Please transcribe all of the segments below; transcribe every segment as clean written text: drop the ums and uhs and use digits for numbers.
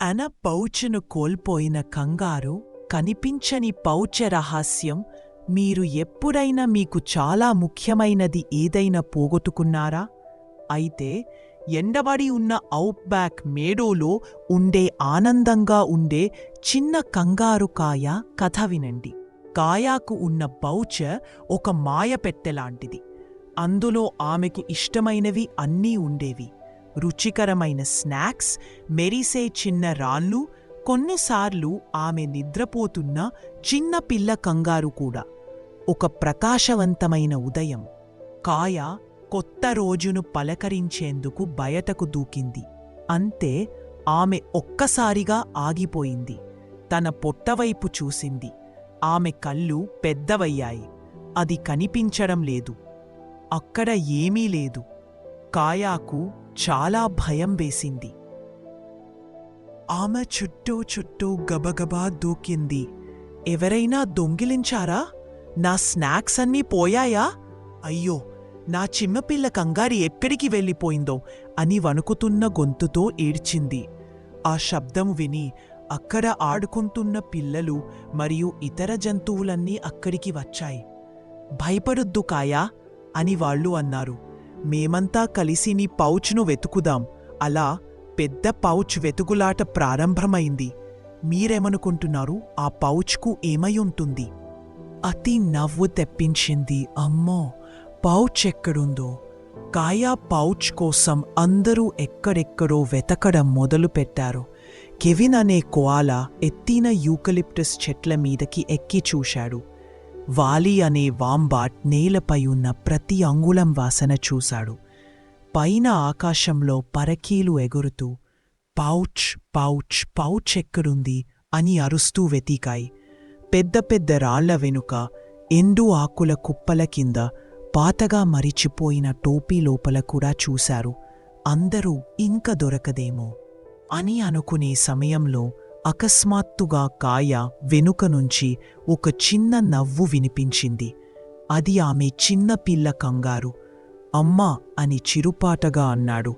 అన పౌచ్ను కోల్పోయిన కంగారు, కనిపించని పౌచ రహస్యం. మీరు ఎప్పుడైనా మీకు చాలా ముఖ్యమైనది ఏదైనా పోగొట్టుకున్నారా? అయితే ఎండబడి ఉన్న ఔట్బ్యాక్ మేడోలో ఉండే ఆనందంగా ఉండే చిన్న కంగారు కాయ కథ వినండి. కాయాకు ఉన్న పౌచ ఒక మాయపెట్టెలాంటిది. అందులో ఆమెకు ఇష్టమైనవి అన్నీ ఉండేవి. రుచికరమైన స్నాక్స్, మెరిసే చిన్న రాళ్ళు, కొన్నిసార్లు ఆమె నిద్రపోతున్న చిన్న పిల్ల కంగారు కూడా. ఒక ప్రకాశవంతమైన ఉదయం కాయ కొత్త రోజును పలకరించేందుకు బయటకు దూకింది. అంతే, ఆమె ఒక్కసారిగా ఆగిపోయింది. తన పొట్టవైపు చూసింది. ఆమె కళ్ళు పెద్దవయ్యాయి. అది కనిపించడం లేదు. అక్కడ ఏమీ లేదు. కాయాకు చాలా భయం వేసింది. ఆమె చుట్టూ గబగబా దూకింది. ఎవరైనా దొంగిలించారా? నా స్నాక్స్ అన్నీ పోయాయా? అయ్యో, నా చిన్నపిల్ల కంగారి ఎక్కడికి వెళ్ళిపోయిందో అని వణుకుతున్న గొంతుతో ఏడ్చింది. ఆ శబ్దం విని అక్కడ ఆడుకుంటున్న పిల్లలు మరియు ఇతర జంతువులన్నీ అక్కడికి వచ్చాయి. భయపడొద్దు కాయా అని వాళ్ళు అన్నారు. మేమంతా కలిసి నీ పౌచ్ను వెతుకుదాం. అలా పెద్ద పౌచ్ వెతుకులాట ప్రారంభమైంది. మీరేమనుకుంటున్నారు? ఆ పౌచ్కు ఏమై ఉంటుంది? అతి నవ్వు తెప్పించింది. అమ్మో, పౌచ్ ఎక్కడుందో? కాయా పౌచ్ కోసం అందరూ ఎక్కడెక్కడో వెతకడం మొదలుపెట్టారు. కెవిన్ అనే కోఆలా ఎత్తిన యూకలిప్టస్ చెట్ల మీదకి ఎక్కి చూశాడు. వాలి అనే వాంబాట్ నేలపై ఉన్న ప్రతి అంగుళం వాసన చూశాడు. పైన ఆకాశంలో పరకీలు ఎగురుతూ పౌచ్ పౌచ్ పౌచ్ ఎక్కడుంది అని అరుస్తూ వెతికాయి. పెద్ద పెద్ద రాళ్ల వెనుక, ఎండు ఆకుల కుప్పల కింద, పాతగా మరిచిపోయిన టోపీ లోపల కూడా చూశారు. అందరూ ఇంక దొరకదేమో అని అనుకునే సమయంలో అకస్మాత్తుగా కాయ వెనుక నుంచి ఒక చిన్న నవ్వు వినిపించింది. అది ఆమె చిన్న పిల్ల కంగారు. అమ్మా అని చిరుపాటగా అన్నాడు.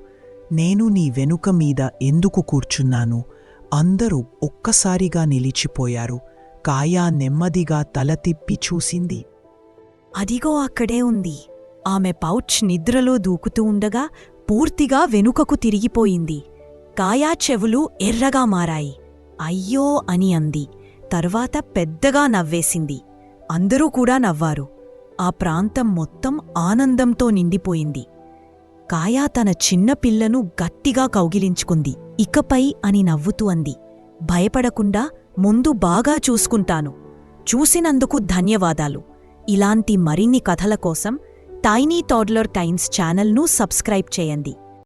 నేను నీ వెనుక మీద ఎందుకు కూర్చున్నాను? అందరూ ఒక్కసారిగా నిలిచిపోయారు. కాయా నెమ్మదిగా తల తిప్పి చూసింది. అదిగో అక్కడే ఉంది. ఆమె పౌచ్ నిద్రలో దూకుతూ ఉండగా పూర్తిగా వెనుకకు తిరిగిపోయింది. కాయా చెవులు ఎర్రగా మారాయి. అయ్యో అని అంది. తర్వాత పెద్దగా నవ్వేసింది. అందరూ కూడా నవ్వారు. ఆ ప్రాంతం మొత్తం ఆనందంతో నిండిపోయింది. కాయా తన చిన్న పిల్లను గట్టిగా కౌగిలించుకుంది. ఇకపై అని నవ్వుతూ అంది, భయపడకుండా ముందు బాగా చూసుకుంటాను. చూసినందుకు ధన్యవాదాలు. ఇలాంటి మరిన్ని కథల కోసం టైనీ టాడ్లర్ టైమ్స్ ఛానల్ను సబ్స్క్రైబ్ చేయండి.